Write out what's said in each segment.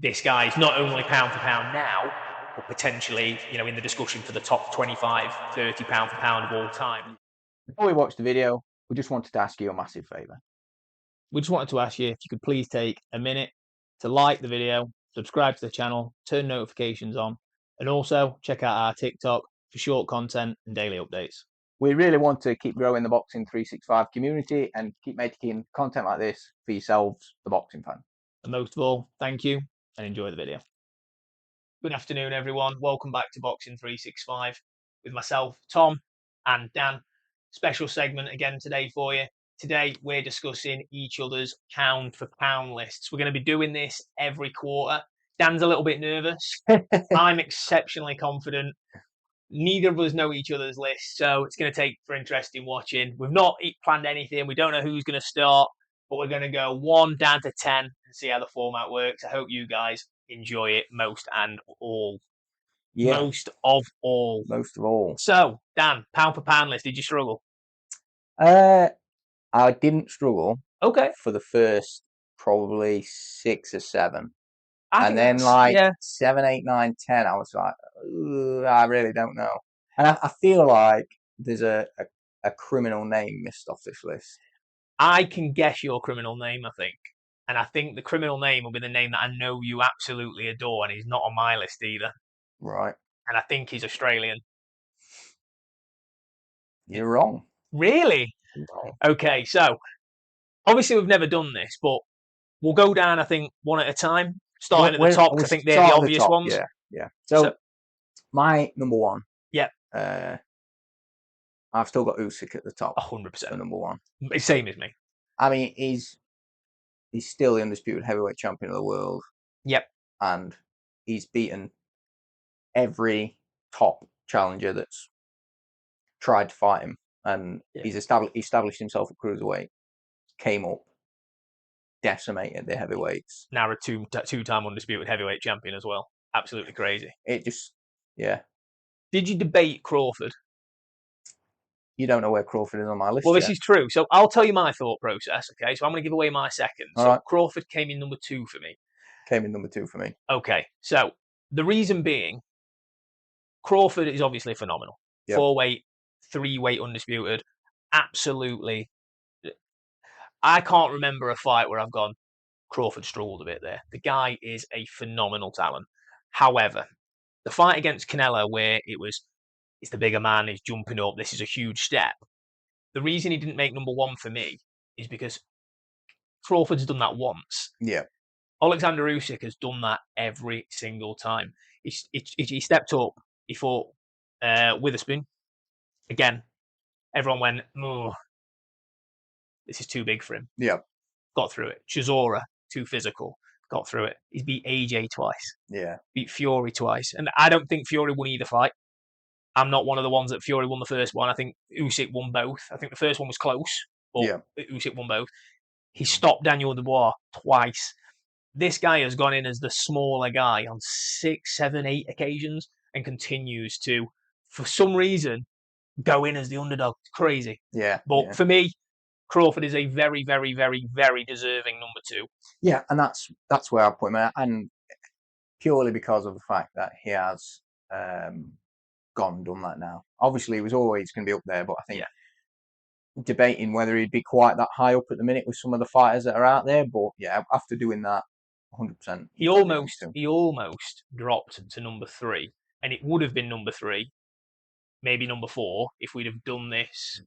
this guy's not only pound for pound now, but potentially, in the discussion for the top 25, 30 pound for pound of all time. Before we watch the video, we just wanted to ask you a massive favour. We just wanted to ask you if you could please take a minute to like the video, subscribe to the channel, turn notifications on, and also check out our TikTok for short content and daily updates. We really want to keep growing the Boxing 365 community and keep making content like this for yourselves, the boxing fan. And most of all, thank you and enjoy the video. Good afternoon, everyone. Welcome back to Boxing 365 with myself, Tom, and Dan. Special segment again today for you. Today, we're discussing each other's pound for pound lists. We're going to be doing this every quarter. Dan's a little bit nervous. I'm exceptionally confident. Neither of us know each other's lists, so it's going to take for interesting watching. We've not planned anything. We don't know who's going to start, but we're going to go 1 down to 10 and see how the format works. I hope you guys enjoy it most and all. Yeah. Most of all. Most of all. So, Dan, pound for pound list, did you struggle? I didn't struggle. Okay. For the first probably 6 or 7. And then 7, 8, 9, 10, I was like, I really don't know. And I feel like there's a criminal name missed off this list. I can guess your criminal name, I think. And I think the criminal name will be the name that I know you absolutely adore, and he's not on my list either. Right. And I think he's Australian. You're wrong. Really? Wrong. Okay, so obviously we've never done this, but we'll go down, I think, one at a time. Starting at the top, because I think they're the obvious ones. Yeah. So my number 1. Yeah. I've still got Usyk at the top. 100%. Number 1. Same as me. I mean, he's still the undisputed heavyweight champion of the world. Yep. And he's beaten every top challenger that's tried to fight him. And he's established himself at cruiserweight, came up, decimated the heavyweights. Now a two-time undisputed heavyweight champion as well. Absolutely crazy. It just, yeah. Did you debate Crawford? You don't know where Crawford is on my list. Well, this is true. So I'll tell you my thought process, okay? So I'm going to give away my second. All so right. Crawford came in number 2 for me. Came in number 2 for me. Okay. So the reason being, Crawford is obviously phenomenal. Yep. 4-weight, 3-weight undisputed. Absolutely. I can't remember a fight where I've gone, Crawford struggled a bit there. The guy is a phenomenal talent. However, the fight against Canelo, where it's the bigger man, he's jumping up, this is a huge step. The reason he didn't make number 1 for me is because Crawford's done that once. Yeah. Alexander Usyk has done that every single time. He stepped up, he fought Witherspoon. Again, everyone went, oh, this is too big for him. Yeah. Got through it. Chisora, too physical. Got through it. He's beat AJ twice. Yeah. Beat Fury twice. And I don't think Fury won either fight. I'm not one of the ones that Fury won the first one. I think Usyk won both. I think the first one was close, but Usyk won both. He stopped Daniel Dubois twice. This guy has gone in as the smaller guy on 6, 7, 8 occasions and continues to, for some reason, go in as the underdog. It's crazy. Yeah. But for me, Crawford is a very, very, very, very deserving number 2. Yeah, and that's where I put him, and purely because of the fact that he has done that now. Obviously, he was always going to be up there, but I think debating whether he'd be quite that high up at the minute with some of the fighters that are out there. But yeah, after doing that, 100%. He almost dropped to number 3, and it would have been number 3, maybe number 4, if we'd have done this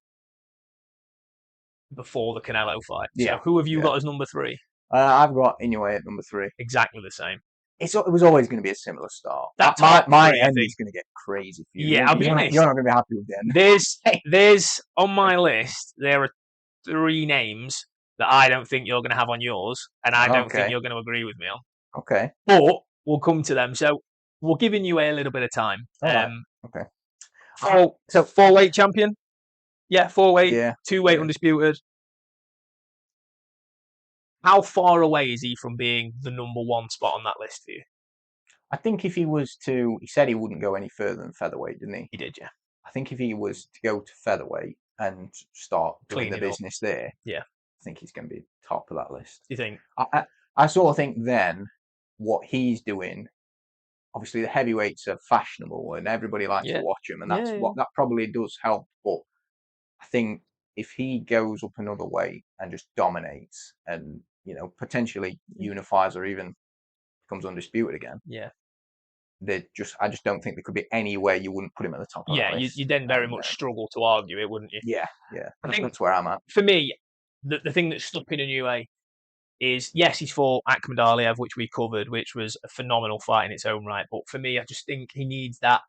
before the Canelo fight. Yeah. So who have you got as number 3? I've got Inoue at number 3. Exactly the same. It was always going to be a similar start. My end is going to get crazy for you. Yeah, I'll be honest. You're not going to be happy with the end. There's on my list, there are 3 names that I don't think you're going to have on yours, and I don't think you're going to agree with me on. Okay. But we'll come to them. So we're giving you a little bit of time. Okay. So 4-weight champion? Yeah, 4-weight, 2-weight undisputed. How far away is he from being the number 1 spot on that list for you? I think if he was to, he said he wouldn't go any further than featherweight, didn't he? He did, yeah. I think if he was to go to featherweight and start doing the business there, yeah, I think he's going to be top of that list. Do you think? I sort of think then what he's doing. Obviously, the heavyweights are fashionable and everybody likes to Yeah. watch them, and Yeah. that's what that probably does help. But I think if he goes up another way and just dominates, and potentially unifies or even becomes undisputed again, Yeah. I just don't think there could be any way you wouldn't put him at the top of that Yeah. list. You then very And much struggle to argue it, wouldn't you? yeah, I think that's where I'm at. for me, the thing that stuck in a new way is, yes, he's fought Akhmadaliev, which we covered, which was a phenomenal fight in its own right. But for me, I just think he needs that.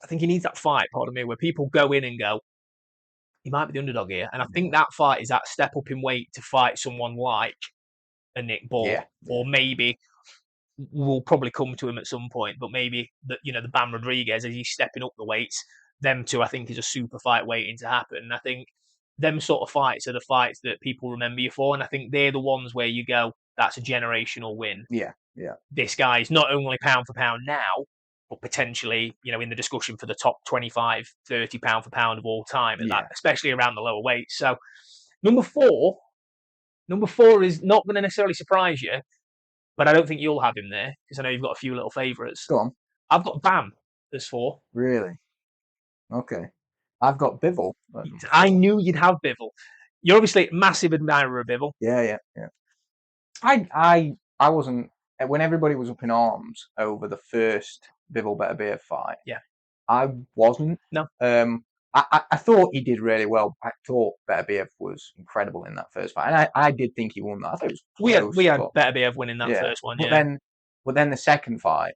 I think he needs that fight, pardon me, where people go in and go, he might be the underdog here. And I think that fight is that step up in weight to fight someone like a Nick Ball, Yeah, or maybe we'll probably come to him at some point, but maybe the Bam Rodriguez, as he's stepping up the weights, them two I think is a super fight waiting to happen. And I think them sort of fights are the fights that people remember you for, and I think they're the ones where you go, that's a generational win. yeah. This guy's not only pound for pound now, but potentially, in the discussion for the top 25, 30 pound for pound of all time at that, Yeah. especially around the lower weights. So number four is not going to necessarily surprise you, but I don't think you'll have him there because I know you've got a few little favourites. Go on. I've got Bam as 4. Really? Okay. I've got Bivol at number I 4. knew you'd have Bivol. You're obviously a massive admirer of Bivol. Yeah. I wasn't when everybody was up in arms over the first Bivol Beterbiev fight. Yeah. I wasn't. No. I thought he did really well. I thought Beterbiev was incredible in that first fight, and I did think he won that. I thought it was close, we had Beterbiev winning that first one. But then the second fight,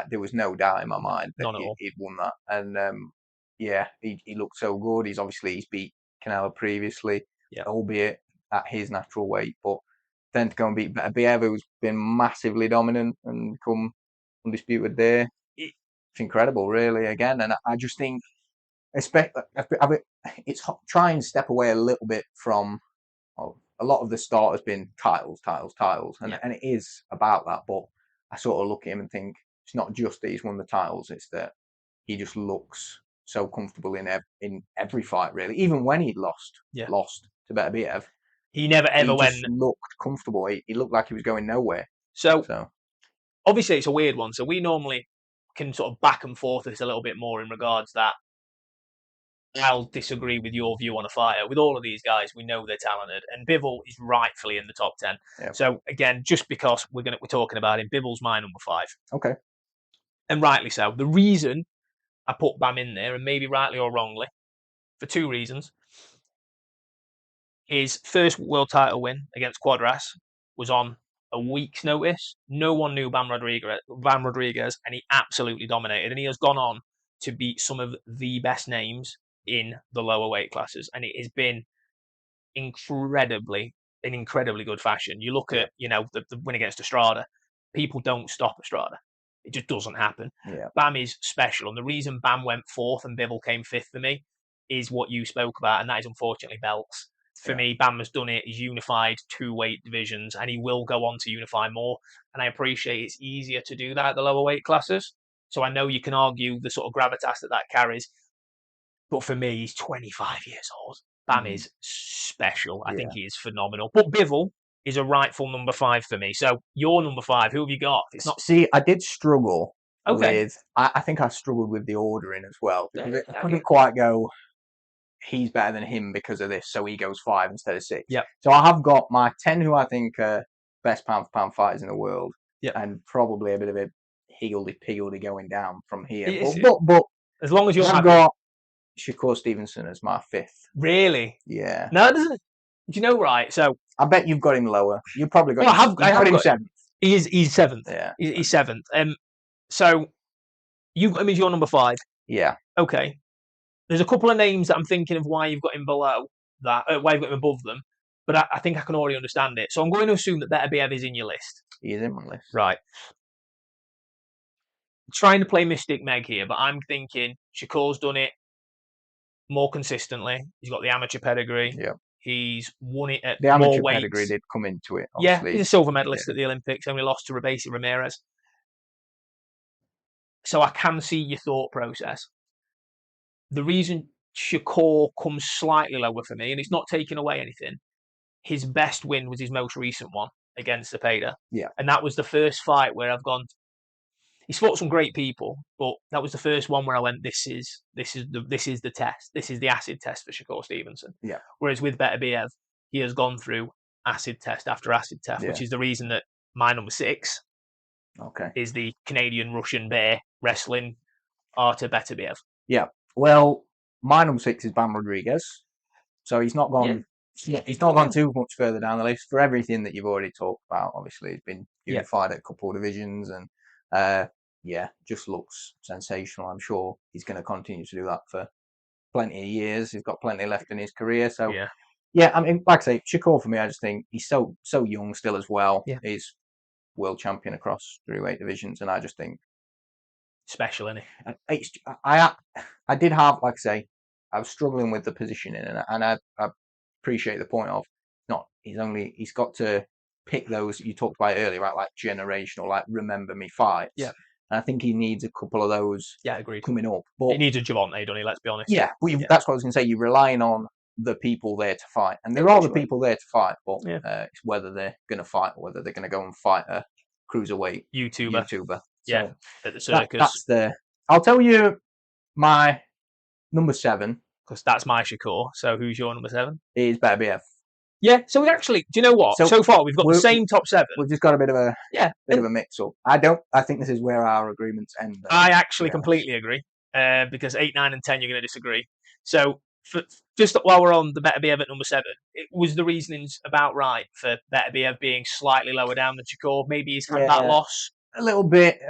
there was no doubt in my mind that None at all. he'd won that, and he looked so good. He's beat Canelo previously, albeit at his natural weight, but then to go and beat Beterbiev, who's been massively dominant and become undisputed there, it's incredible, really. Again, and I just think, it's try and step away a little bit from. A lot of the start has been titles, and it is about that. But I sort of look at him and think it's not just that he's won the titles; it's that he just looks so comfortable in every fight, really. Even when he'd lost to Beterbiev, he never ever looked comfortable. He looked like he was going nowhere. So obviously it's a weird one. So we normally can sort of back and forth this a little bit more in regards that I'll disagree with your view on a fighter. With all of these guys, we know they're talented, and Bivol is rightfully in the top 10. Yeah. So again, just because we're talking about him, Bivol's my number 5. Okay. And rightly so. The reason I put Bam in there, and maybe rightly or wrongly, for 2 reasons. His first world title win against Quadras was on a week's notice. No one knew Bam Rodriguez, and he absolutely dominated. And he has gone on to beat some of the best names in the lower weight classes, and it has been in incredibly good fashion. You look at the win against Estrada. People don't stop Estrada. It just doesn't happen. Yeah. Bam is special, and the reason Bam went 4th and Bivol came 5th for me is what you spoke about, and that is unfortunately belts. For me, Bam has done it. He's unified 2 weight divisions, and he will go on to unify more. And I appreciate it's easier to do that at the lower weight classes. So I know you can argue the sort of gravitas that carries. But for me, he's 25 years old. Bam is special. I think he is phenomenal. But Bivol is a rightful number 5 for me. So your number 5, who have you got? It's not. See, I did struggle with. I think I struggled with the ordering as well. I couldn't quite go. He's better than him because of this, so he goes 5 instead of 6. Yep. So I have got my 10 who I think are best pound for pound fighters in the world, and probably a bit of a higgledy-piggledy going down from here. But as long as you're I've got Shakur Stevenson as my 5th. Really? Yeah. No, it doesn't. Do you know right? So I bet you've got him lower. You probably got. I have him 7th. He's 7th. Yeah. He's 7th. So you've got him as your number 5. Yeah. Okay. There's a couple of names that I'm thinking of why you've got him below that, why you've got him above them, but I think I can already understand it. So I'm going to assume that Beterbiev is in your list. He is in my list. Right. Trying to play Mystic Meg here, but I'm thinking Shakur's done it more consistently. He's got the amateur pedigree. Yeah. He's won it at the amateur more pedigree weights. did come into it. Obviously. Yeah, he's a silver medalist at the Olympics, only lost to Rebesi Ramirez. So I can see your thought process. The reason Shakur comes slightly lower for me, and it's not taking away anything, his best win was his most recent one against Cepeda. Yeah. And that was the first fight where I've gone. He's fought some great people, but that was the first one where I went, this is the test. This is the acid test for Shakur Stevenson. Yeah. Whereas with Beterbiev, he has gone through acid test after acid test, which is the reason that my number 6 is the Canadian Russian bear wrestling Artur Beterbiev. Yeah. Well, my number 6 is Bam Rodriguez. So he's not gone. Yeah. He's not gone too much further down the list for everything that you've already talked about. Obviously, he's been unified at a couple of divisions, and just looks sensational. I'm sure he's going to continue to do that for plenty of years. He's got plenty left in his career. So I mean, like I say, Shakur for me, I just think he's so young still as well. Yeah. He's world champion across 3 weight divisions, and I just think special, isn't he? I did have, like I say, I was struggling with the positioning, and I appreciate the point of he's got to pick those you talked about earlier, right? Like generational, like remember me fights. Yeah. And I think he needs a couple of those. Yeah, agreed. Coming up, but he needs a Javante, doesn't he? Let's be honest. Yeah, that's what I was going to say. You're relying on the people there to fight, and there are the people there to fight, but it's whether they're going to fight or whether they're going to go and fight a cruiserweight YouTuber. So at the circus. I'll tell you my number 7, because that's my Shakur. So who's your number 7? Is Beterbiev. Yeah. So we actually, do you know what? So far we've got the same top 7. We've just got a bit of a of a mix up. I think this is where our agreements end. I actually completely agree. Because 8, 9, and 10 you're going to disagree. So just while we're on the Beterbiev at number 7, it was the reasonings about right for Beterbiev being slightly lower down than Shakur. Maybe he's had that loss a little bit.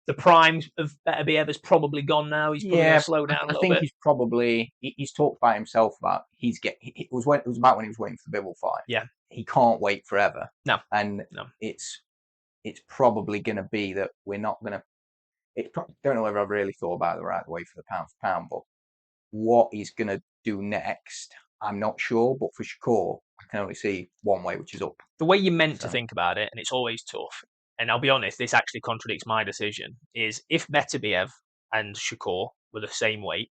The prime of Beterbiev has probably gone now. He's probably going to slow down a little bit. I think he's probably he's talked about himself about it was about when he was waiting for the Bivol fight. Yeah, he can't wait forever. No, and it's probably going to be that we're not going to. Don't know whether I've really thought about the right way for the pound for pound, but what he's going to do next, I'm not sure. But for Shakur, I can only see one way, which is up. The way you're meant to think about it, and it's always tough, and I'll be honest, this actually contradicts my decision, is if Beterbiev and Shakur were the same weight,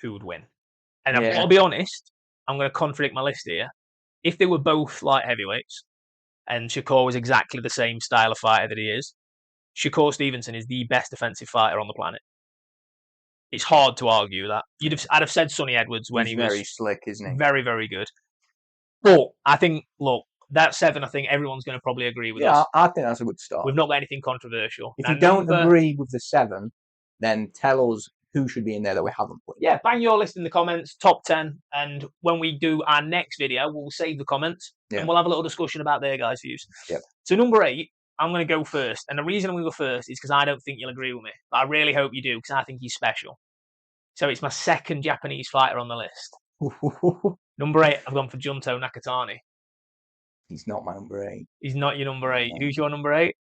who would win? And I'll be honest, I'm going to contradict my list here. If they were both light heavyweights, and Shakur was exactly the same style of fighter that he is, Shakur Stevenson is the best defensive fighter on the planet. It's hard to argue that. I'd have said Sonny Edwards when he was very slick, isn't he? Very, very good. But I think, look, that 7, I think everyone's going to probably agree with us. I think that's a good start. We've not got anything controversial. If you don't agree with the 7, then tell us who should be in there that we haven't put. Yeah, bang your list in the comments, top 10, and when we do our next video, we'll save the comments and we'll have a little discussion about their guys' views. Yep. So number 8. I'm going to go first. And the reason I'm going to go first is because I don't think you'll agree with me. But I really hope you do, because I think he's special. So it's my second Japanese fighter on the list. Number 8, I've gone for Junto Nakatani. He's not my number 8. He's not your number 8. No. Who's your number 8?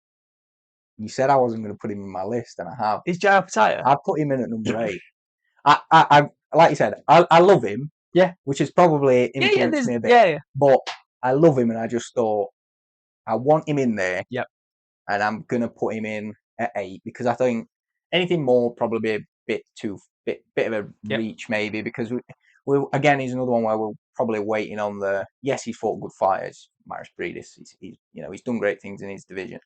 You said I wasn't going to put him in my list, and I have. Is Jai Optaia? I put him in at number 8. I like you said, I love him. Yeah. Which is probably influenced me a bit. Yeah. But I love him, and I just thought, I want him in there. Yep. And I'm going to put him in at 8 because I think anything more probably be a bit of a reach maybe, because we again, he's another one where we're probably waiting on the. Yes, he's fought good fighters, Maris Breedis. He's done great things in his division.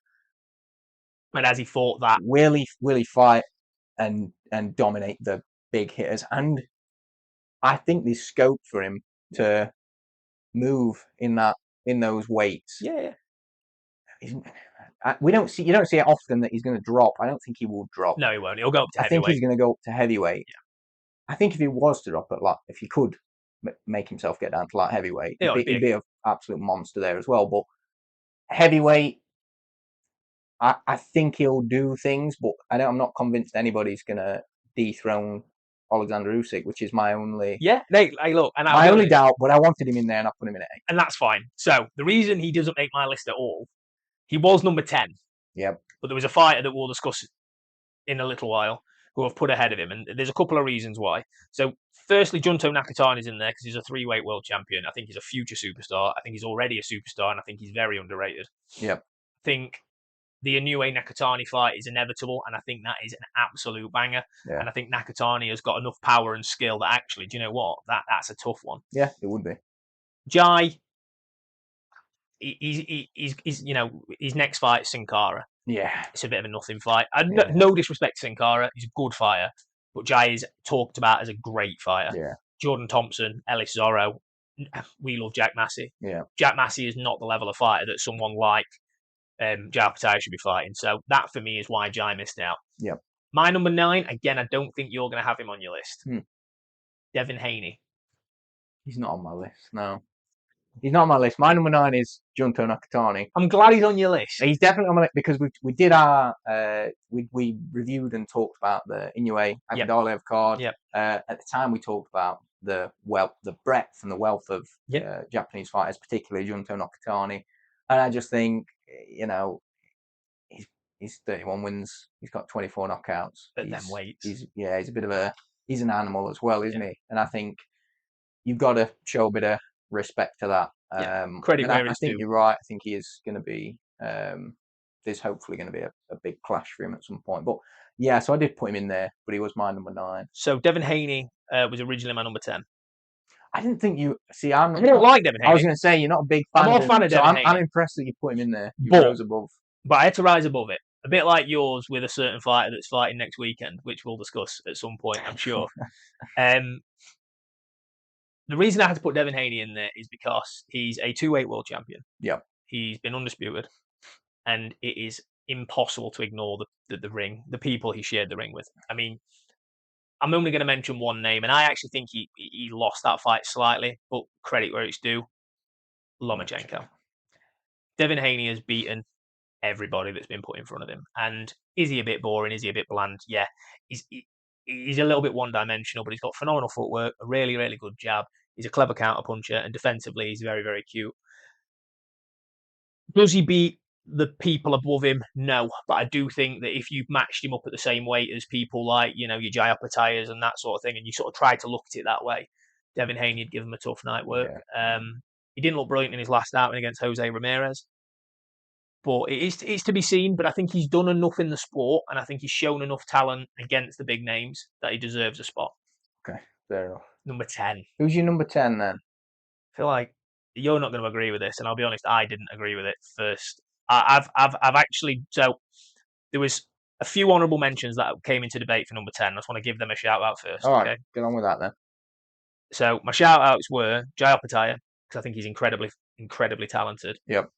And as he fought that, will he fight and dominate the big hitters? And I think there's scope for him to move in those weights. Yeah. You don't see it often that he's going to drop. I don't think he will drop. No, he won't. He'll go up to heavyweight. I think he's going to go up to heavyweight. Yeah. I think if he was to drop if he could make himself get down to light heavyweight, he'd be an absolute monster there as well. But heavyweight, I think he'll do things, but I'm not convinced anybody's going to dethrone Alexander Usyk, which is my only. Yeah, hey, look, and my only doubt. But I wanted him in there, and I put him in at 8, and that's fine. So the reason he doesn't make my list at all. He was number 10. Yep. But there was a fighter that we'll discuss in a little while who I've put ahead of him. And there's a couple of reasons why. So, firstly, Junto Nakatani is in there because he's a 3-weight world champion. I think he's a future superstar. I think he's already a superstar. And I think he's very underrated. Yep. I think the Inoue Nakatani fight is inevitable. And I think that is an absolute banger. Yeah. And I think Nakatani has got enough power and skill that actually, do you know what? That's a tough one. Yeah, it would be. Jai. he's his next fight, Sin Cara. Yeah. It's a bit of a nothing fight. Yeah. No disrespect to Sin Cara, he's a good fighter, but Jai is talked about as a great fighter. Yeah. Jordan Thompson, Ellis Zorro, we love Jack Massey. Yeah. Jack Massey is not the level of fighter that someone like Jai Pattaya should be fighting. So that for me is why Jai missed out. Yeah. My number 9, again, I don't think you're going to have him on your list. Devin Haney. He's not on my list. No, he's not on my list. My number 9 is Junto Nakatani. I'm glad he's on your list. He's definitely on my list because we did our we reviewed and talked about the Inoue Agudalev card. Yep. At the time, we talked about the breadth and the wealth of Japanese fighters, particularly Junto Nakatani. And I just think, he's 31 wins. He's got 24 knockouts. At them weights. He's a bit of he's an animal as well, isn't he? And I think you've got to show a bit of respect to that. Credit where it's due. I think you're right. I think he is going to be. There's hopefully going to be a big clash for him at some point. But yeah, so I did put him in there, but he was my number 9. So Devin Haney was originally my number 10. I didn't think you see. I don't like Devin Haney. I was going to say you're not a big fan. I'm not a fan of Devin Haney. I'm impressed that you put him in there. You rose above. But I had to rise above it. A bit like yours with a certain fighter that's fighting next weekend, which we'll discuss at some point, I'm sure. The reason I had to put Devin Haney in there is because he's a 2-weight world champion. Yeah. He's been undisputed. And it is impossible to ignore the ring, the people he shared the ring with. I mean, I'm only going to mention one name, and I actually think he lost that fight slightly, but credit where it's due. Lomachenko. Devin Haney has beaten everybody that's been put in front of him. And is he a bit boring? Is he a bit bland? Yeah. He's a little bit one-dimensional, but he's got phenomenal footwork, a really, really good jab. He's a clever counter-puncher, and defensively, he's very, very cute. Does he beat the people above him? No. But I do think that if you matched him up at the same weight as people like, your Jai Pattayas and that sort of thing, and you sort of tried to look at it that way, Devin Haney would give him a tough night work. Yeah. He didn't look brilliant in his last outing against Jose Ramirez. But it's to be seen. But I think he's done enough in the sport, and I think he's shown enough talent against the big names that he deserves a spot. Okay, fair enough. Number 10. Who's your number 10 then? I feel like you're not going to agree with this, and I'll be honest, I didn't agree with it first. I've actually, so there was a few honourable mentions that came into debate for number 10. I just want to give them a shout out first. All right, okay? Get on with that then. So my shout outs were Jai Pattaya, because I think he's incredibly, incredibly talented. Yep.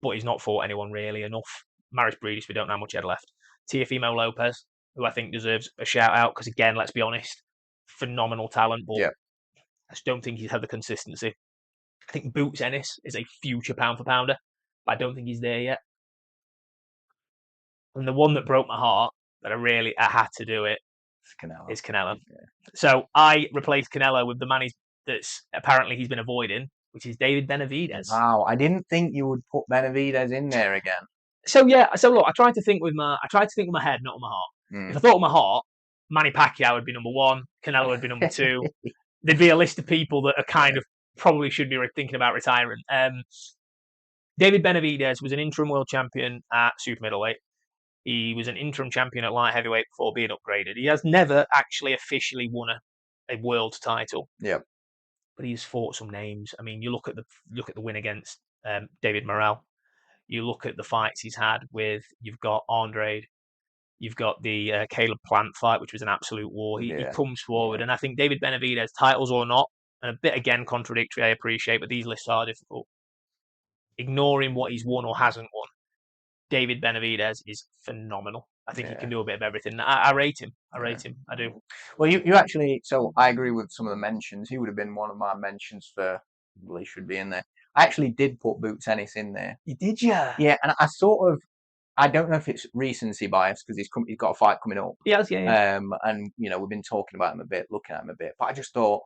But he's not fought anyone really enough. Maris Breedis, we don't know how much he had left. Teofimo Lopez, who I think deserves a shout out, because again, let's be honest, phenomenal talent, but I just don't think he's had the consistency. I think Boots Ennis is a future pound for pounder, but I don't think he's there yet. And the one that broke my heart, that I had to do it, is Canelo. Yeah. So I replaced Canelo with the man that's apparently he's been avoiding, which is David Benavidez. Wow, I didn't think you would put Benavidez in there again. So look, I tried to think with my head, not with my heart. If I thought with my heart, Manny Pacquiao would be number 1, Canelo would be number 2. There'd be a list of people that are kind of probably should be thinking about retiring. David Benavidez was an interim world champion at super middleweight. He was an interim champion at light heavyweight before being upgraded. He has never actually officially won a world title. Yep. But he's fought some names. I mean, you look at the win against David Morrell. You look at the fights he's had with. You've got Andrade. You've got the Caleb Plant fight, which was an absolute war. He comes forward, and I think David Benavidez, titles or not, and a bit again contradictory. I appreciate, but these lists are difficult. Ignoring what he's won or hasn't won, David Benavidez is phenomenal. I think he can do a bit of everything. I rate him. I do. Well, you actually. So I agree with some of the mentions. He would have been one of my mentions for. Well, he should be in there. I actually did put Boots Ennis in there. You did, yeah. Yeah, and I sort of. I don't know if it's recency bias because he's got a fight coming up. Yes, yeah. And we've been talking about him a bit, looking at him a bit, but I just thought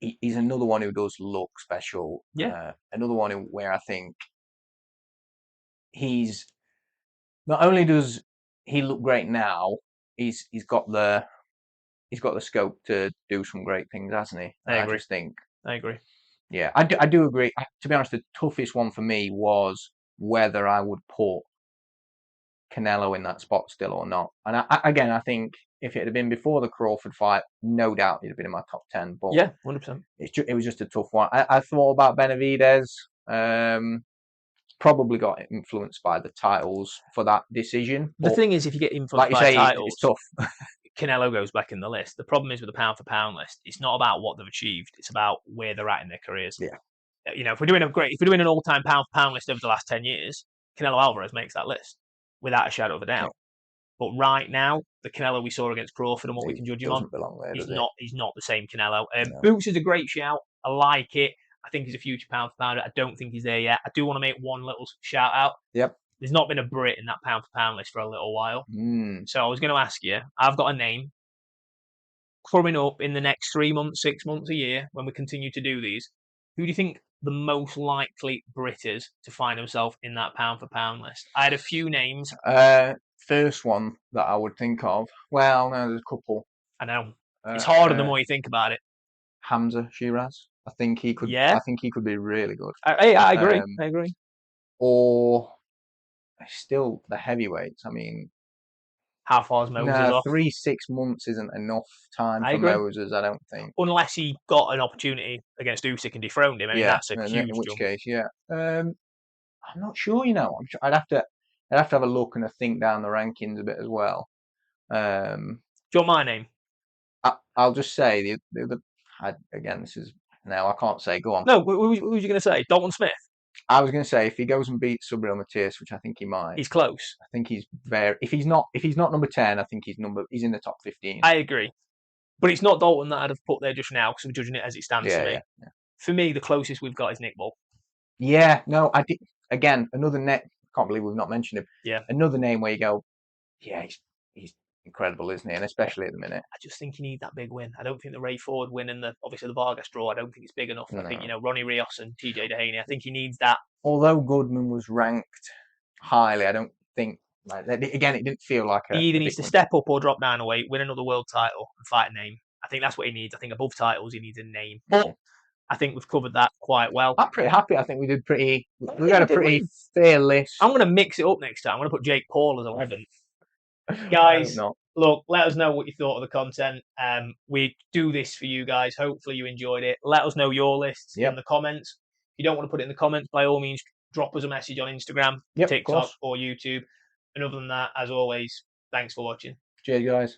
he's another one who does look special. Yeah. Another one where I think he's not only does he look great now, he's got the scope to do some great things, hasn't he? I agree. I agree. Yeah, I do agree. To be honest, the toughest one for me was whether I would put Canelo in that spot still or not. And I think if it had been before the Crawford fight, no doubt he'd have been in my top 10. But yeah, 100%. It was just a tough one. I thought about Benavidez. probably got influenced by the titles for that decision. The But thing is, if you get influenced like you by say, titles, it's tough. Canelo goes back in the list. The problem is with the pound for pound list, it's not about what they've achieved; it's about where they're at in their careers. Yeah. You know, if we're doing an all-time pound for pound list over the last 10 years, Canelo Alvarez makes that list without a shadow of a doubt. Yeah. But right now, the Canelo we saw against Crawford and what we He can judge him on, doesn't belong there, he's does not. He's not the same Canelo. No. Boots is a great shout. I like it. I think he's a future pound for pound. I don't think he's there yet. I do want to make one little shout out. Yep. There's not been a Brit in that pound for pound list for a little while. So I was going to ask you. I've got a name coming up in the next 3 months, 6 months, a year when we continue to do these. Who do you think the most likely Brit is to find himself in that pound for pound list? I had a few names. First one that I would think of. Well, no, there's a couple. I know it's harder the Uh, more you think about it. Hamza Shiraz. I think he could. Yeah, I think he could be really good. I agree. I agree. Or still the heavyweights. I mean, How far is Moses no, off? 3-6 months isn't enough time I for agree. Moses. I don't think. Unless he got an opportunity against Usyk and dethroned him. I mean, Yeah, that's a in huge which jump. case, yeah. I'm not sure. You know, I'd have to have a look and a think down the rankings a bit as well. Do you want my name? I'll just say again, this is now I can't say. Go on. No, who was you going to say? Dalton Smith. I was going to say if he goes and beats Subriel Matias, which I think he might. He's close. I think he's very. If he's not number 10, I think he's in the top 15. I agree, but it's not Dalton that I'd have put there just now because I'm judging it as it stands to me. Yeah. For me, the closest we've got is Nick Bull. Yeah, no, I did. Again, another net. Can't believe we've not mentioned him. Yeah, another name where you go, yeah, he's incredible, isn't he? And especially at the minute. I just think he needs that big win. I don't think the Ray Ford win and obviously the Vargas draw. I don't think it's big enough. No. I think Ronnie Rios and TJ Dehaney. I think he needs that. Although Goodman was ranked highly, I don't think. Again, it didn't feel like he either needs to step up or drop down a weight, win another world title, and fight a name. I think that's what he needs. I think above titles, he needs a name. But I think we've covered that quite well. I'm pretty happy. I think we did pretty. We got a pretty fair list. I'm going to mix it up next time. I'm going to put Jake Paul as 11th. Guys, look, let us know what you thought of the content. We do this for you guys. Hopefully you enjoyed it. Let us know your lists in the comments. If you don't want to put it in the comments, by all means, drop us a message on Instagram, TikTok, or YouTube. And other than that, as always, thanks for watching. Cheers, guys.